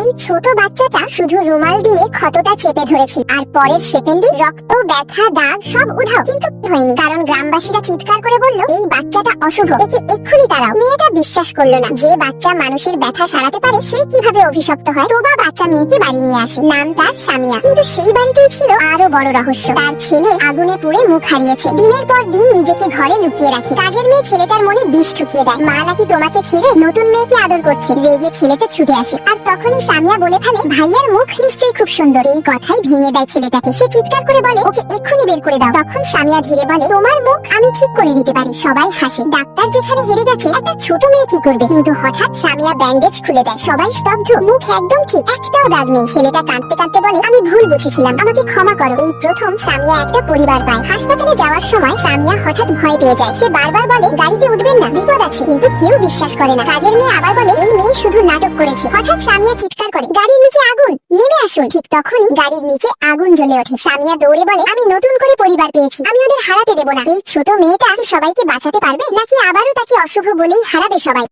এই ছোট বাচ্চাটা শুধু রুমাল দিয়ে ক্ষতটা চেপে ধরেছিল, আর পরের সেকেন্ডে রক্ত, ব্যথা, দাগ সব উধাও। কিন্তু হয়নি, কারণ গ্রামবাসীরা চিৎকার করে বলল এই বাচ্চাটা অশুভ, একে এক্ষুনি তাড়াও। মেয়েটা বিশ্বাস করলো না, যে বাচ্চা মানুষের ব্যথা সারাতে পারে সে কিভাবে অভিশপ্ত হয়। তোবা বাচ্চা মেয়েকে বাড়ি নিয়ে আসে, নাম তার সামিয়া। কিন্তু সেই বাড়িতেই ছিল আরো বড় রহস্য। তার ছেলে আগুনে পুড়ে মুখ হারিয়েছে, দিনের পর দিন নিজেকে ঘরে লুকিয়ে রাখে। কাজের মেয়ে ছেলেটার মনে বিষ ঢুকিয়ে দেয়, মা নাকি তোমাকে ছেড়ে নতুন মেয়েকে আদর করছে। রেগে ছেলেটা ছুটে আসে, আর তখনই সামিয়া বলে ফেলে ভাইয়ার মুখ নিশ্চয়ই খুব সুন্দর। এই কথাই ভেঙে দেয় ছেলেটাকে। সে চিৎকার করে বলে ওকে এক্ষুনি বের করে দাও। তখন সামিয়া ধীরে বলে তোমার মুখ আমি ঠিক করে দিতে পারি। সবাই হাসে, ডাক্তার যেখানে হেরে গেছে একটা ছোট মেয়ে কি করবে। কিন্তু হঠাৎ সামিয়া ব্যান্ডেজ খুলে দেয়, সবাই স্তব্ধ। মুখ একদম ঠিক, একটাও দাগ নেই। ছেলেটা কাঁদতে কাঁদতে বলে আমি ভুল বুঝেছিলাম, আমাকে ক্ষমা করো। এই প্রথম সামিয়া একটা পরিবার পায়। হাসপাতালে যাওয়ার সময় সামিয়া হঠাৎ ভয় পেয়ে যায়। সে বারবার বলে গাড়িতে উঠবেন না, বিপদ আছে। কিন্তু কেউ বিশ্বাস করে না। কাজের মেয়ে আবার বলে এই মেয়ে শুধু নাটক করেছে। হঠাৎ সামিয়া চিৎকার করে গাড়ির নিচে আগুন, নেমে আসুন। ঠিক তখনই গাড়ির নিচে আগুন জ্বলে ওঠে। সামিয়া দৌড়ে বলে আমি নতুন করে পরিবার পেয়েছি, আমি ওদের হারাতে দেব না। এই ছোট মেয়েটা কি সবাইকে বাঁচাতে পারবে, নাকি আবারও তাকে অশুভ বলেই হারাবে সবাই?